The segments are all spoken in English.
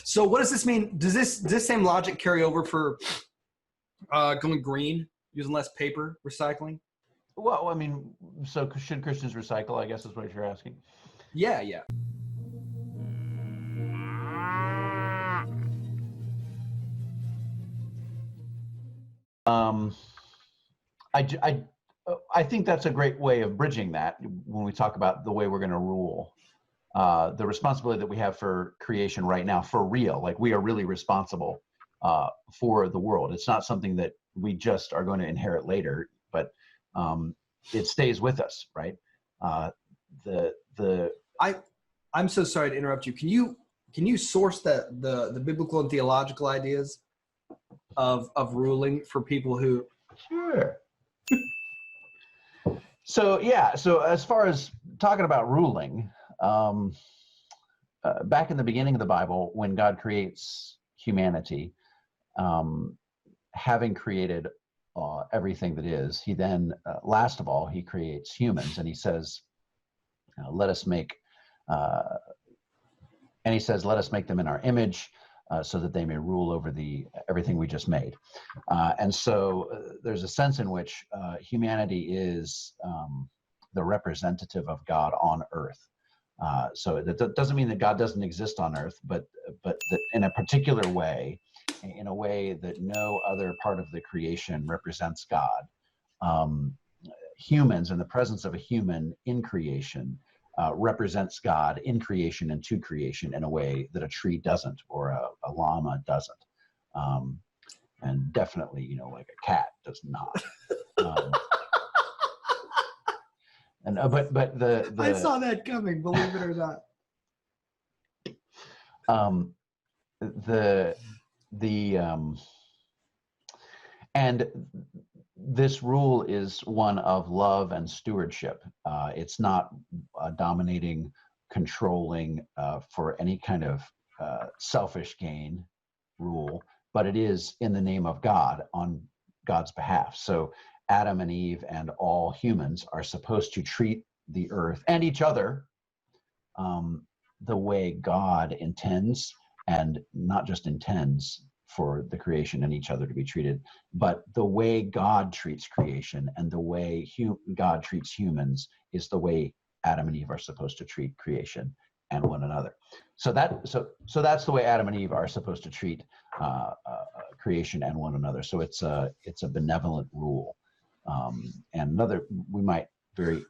So what does this mean? Does this same logic carry over for going green, using less paper, recycling? Well, I mean, so should Christians recycle, I guess is what you're asking. Yeah. I think that's a great way of bridging that when we talk about the way we're going to rule. The responsibility that we have for creation right now, for real, like we are really responsible for the world. It's not something that we just are going to inherit later, but it stays with us, right? I'm so sorry to interrupt you. Can you source the biblical and theological ideas of ruling for people who? Sure. So as far as talking about ruling, back in the beginning of the Bible, when God creates humanity, having created everything that is, he then, last of all, he creates humans, and he says, let us make them in our image, so that they may rule over everything we just made. And so there's a sense in which humanity is the representative of God on earth. So that doesn't mean that God doesn't exist on earth, but that in a particular way, in a way that no other part of the creation represents God. Humans, in the presence of a human in creation, represents God in creation and to creation in a way that a tree doesn't, or a llama doesn't, and definitely, like a cat does not. But the I saw that coming, believe it or not. And this rule is one of love and stewardship. It's not dominating, controlling for any kind of selfish gain rule, but it is in the name of God, on God's behalf. So Adam and Eve and all humans are supposed to treat the earth and each other the way God intends, and not just intends for the creation and each other to be treated, but the way God treats creation and the way God treats humans is the way Adam and Eve are supposed to treat creation and one another. So that's the way Adam and Eve are supposed to treat creation and one another. So it's a benevolent rule. And we might very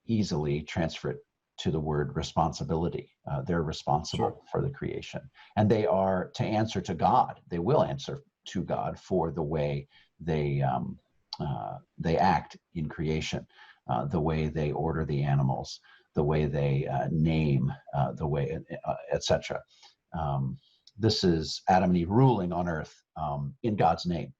easily transfer it to the word responsibility. They're responsible for the creation, and they are to answer to God. They will answer to God for the way they act in creation, the way they order the animals, the way they name, the way, etc. This is Adam and Eve ruling on earth in God's name.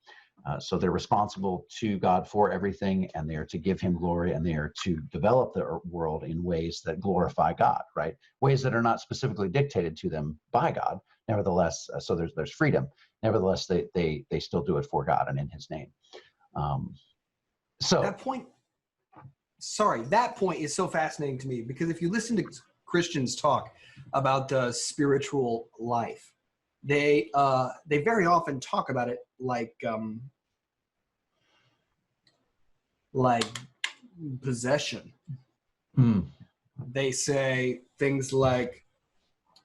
So they're responsible to God for everything, and they are to give him glory, and they are to develop the world in ways that glorify God, right? Ways that are not specifically dictated to them by God. Nevertheless, so there's freedom. Nevertheless, they still do it for God and in his name. That point is so fascinating to me, because if you listen to Christians talk about the spiritual life, they very often talk about it like possession. They say things like,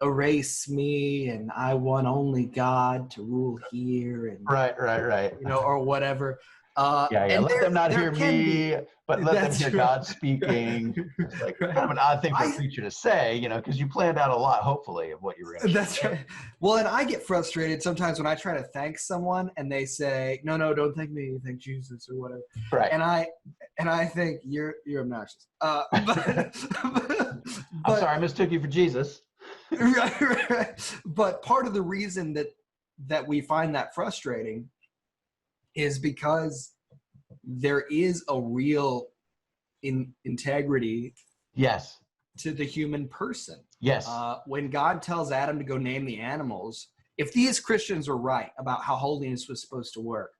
erase me and I want only God to rule here, and right, or whatever. Let them not hear me, but let them hear God speaking. It's like kind of an odd thing for a preacher to say, because you planned out a lot, hopefully, of what you were going to say. That's right. Well, and I get frustrated sometimes when I try to thank someone and they say, no, don't thank me, thank Jesus or whatever. Right. And I think you're obnoxious. I'm sorry, I mistook you for Jesus. Right. But part of the reason that we find that frustrating is because there is a real integrity yes to the human person. Yes. When God tells Adam to go name the animals, if these Christians were right about how holiness was supposed to work,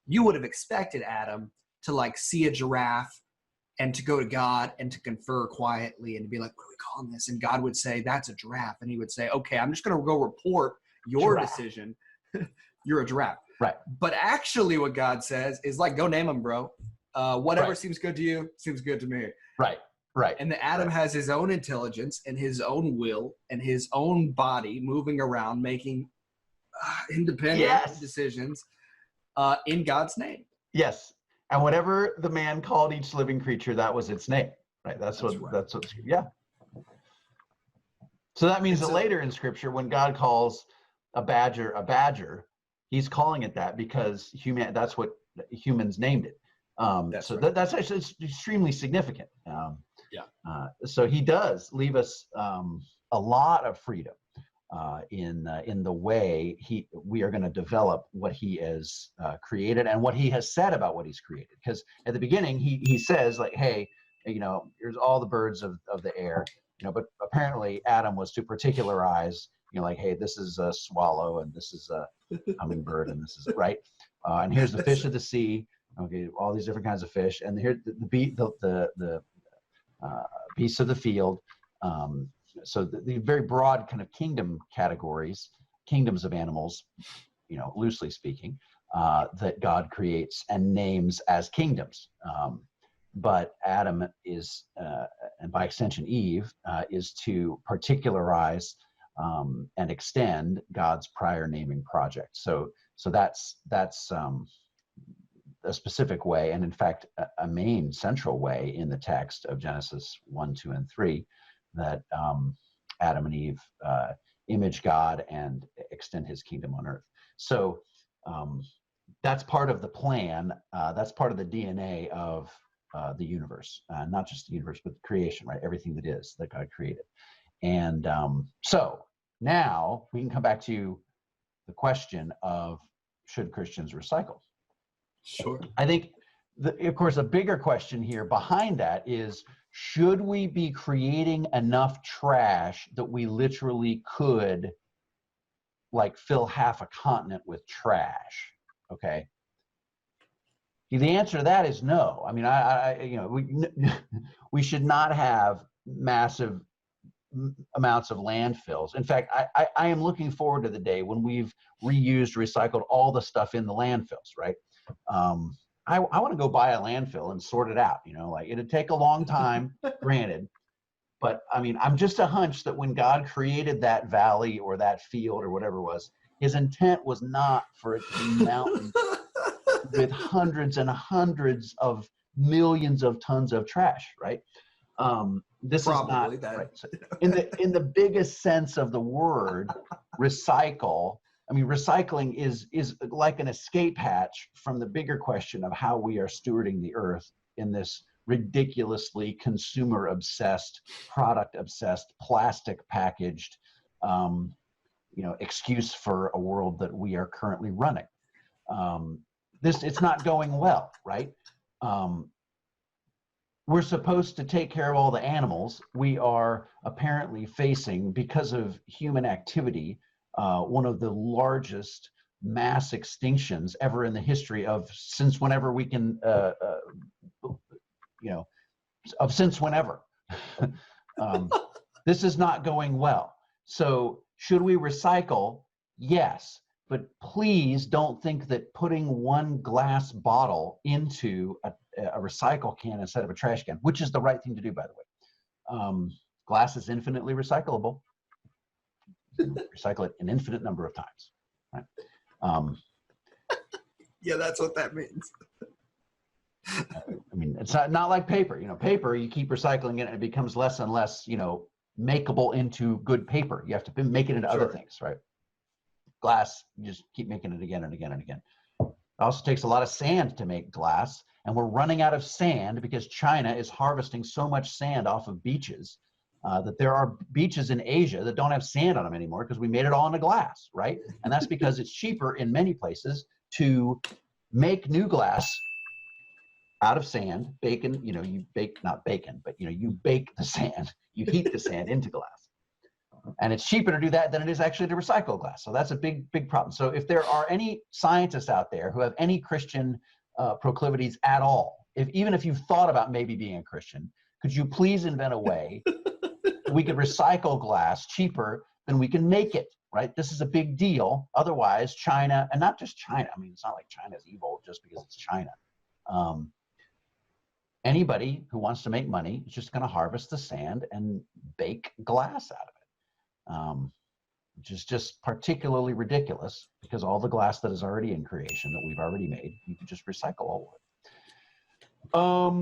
you would have expected Adam to see a giraffe and to go to God and to confer quietly and to be like, what are we calling this? And God would say, that's a giraffe. And he would say, okay, I'm just going to go report your Giraffe. decision. You're a giraffe. Right. But actually what God says is like, go name them, bro. Whatever Right. seems good to you seems good to me. Right. Right. And the Adam has his own intelligence and his own will and his own body moving around, making independent decisions in God's name. Yes. And whatever the man called each living creature, that was its name. Right. That's what. Yeah. So that means that later in Scripture, when God calls a badger, he's calling it that because that's what humans named it. That's actually extremely significant. So he does leave us a lot of freedom in the way we are going to develop what he has created and what he has said about what he's created. Because at the beginning he says, like, hey, here's all the birds of the air, but apparently Adam was to particularize, like, hey, this is a swallow and this is a hummingbird and this is right, and here's the fish of the sea. Okay, all these different kinds of fish, and here the beasts of the field. So the very broad kind of kingdoms of animals, loosely speaking, that God creates and names as kingdoms. But Adam is, and by extension Eve, is to particularize and extend God's prior naming project. So that's a specific way, and in fact, a main central way in the text of Genesis 1, 2, and 3, that Adam and Eve image God and extend his kingdom on earth. So that's part of the plan. That's part of the DNA of the universe, not just the universe, but the creation, right? Everything that God created. And so now we can come back to the question of, should Christians recycle? Sure. I think, of course, a bigger question here behind that is, should we be creating enough trash that we literally could, like, fill half a continent with trash? Okay. The answer to that is no. I mean, we should not have massive amounts of landfills. In fact, I am looking forward to the day when we've reused, recycled all the stuff in the landfills, right? I want to go buy a landfill and sort it out, like, it'd take a long time, granted, but I mean, I'm just a hunch that when God created that valley or that field or whatever it was, his intent was not for it to be mountains with hundreds and hundreds of millions of tons of trash, right? This probably is not right. So in the biggest sense of the word, recycle. I mean, recycling is like an escape hatch from the bigger question of how we are stewarding the earth in this ridiculously consumer-obsessed, product-obsessed, plastic-packaged, excuse for a world that we are currently running. It's not going well, right? We're supposed to take care of all the animals. We are apparently facing, because of human activity, one of the largest mass extinctions ever in the history since whenever we can, since whenever. This is not going well. So should we recycle? Yes. But please don't think that putting one glass bottle into a recycle can instead of a trash can, which is the right thing to do, by the way. Glass is infinitely recyclable. Recycle it an infinite number of times, right? Yeah, that's what that means. I mean, it's not like paper. Paper, you keep recycling it and it becomes less and less, makeable into good paper. You have to make it into other things, right? Glass, you just keep making it again and again and again. It also takes a lot of sand to make glass, and we're running out of sand because China is harvesting so much sand off of beaches that there are beaches in Asia that don't have sand on them anymore because we made it all into glass, right? And that's because it's cheaper in many places to make new glass out of sand. Bacon, you bake, not bacon, but you bake the sand, you heat the sand into glass. And it's cheaper to do that than it is actually to recycle glass. So that's a big problem. So if there are any scientists out there who have any Christian proclivities at all, even if you've thought about maybe being a Christian, could you please invent a way we could recycle glass cheaper than we can make it? right? This is a big deal. Otherwise, China, and not just China, I mean, it's not like China's evil just because it's China. Anybody who wants to make money is just going to harvest the sand and bake glass out of it, which is just particularly ridiculous because all the glass that is already in creation that we've already made, you can just recycle all of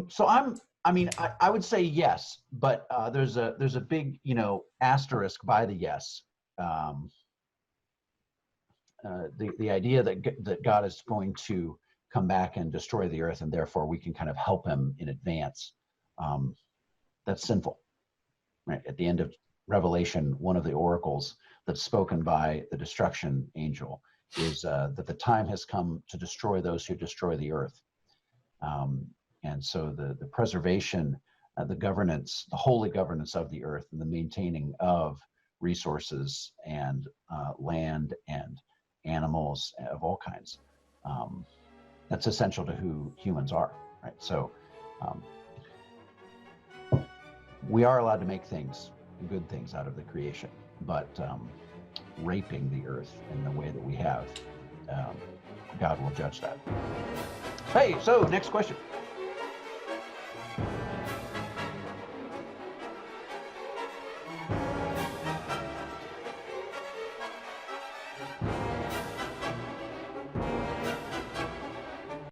it. So I would say yes, but there's a big, asterisk by the yes. The idea that God is going to come back and destroy the earth, and therefore we can kind of help him in advance. That's sinful, right? At the end of Revelation, one of the oracles that's spoken by the destruction angel is that the time has come to destroy those who destroy the earth. And so the preservation, the governance, the holy governance of the earth and the maintaining of resources and land and animals of all kinds, that's essential to who humans are, right? So we are allowed to make things, good things out of the creation, but raping the earth in the way that we have, God will judge that. Hey, so next question.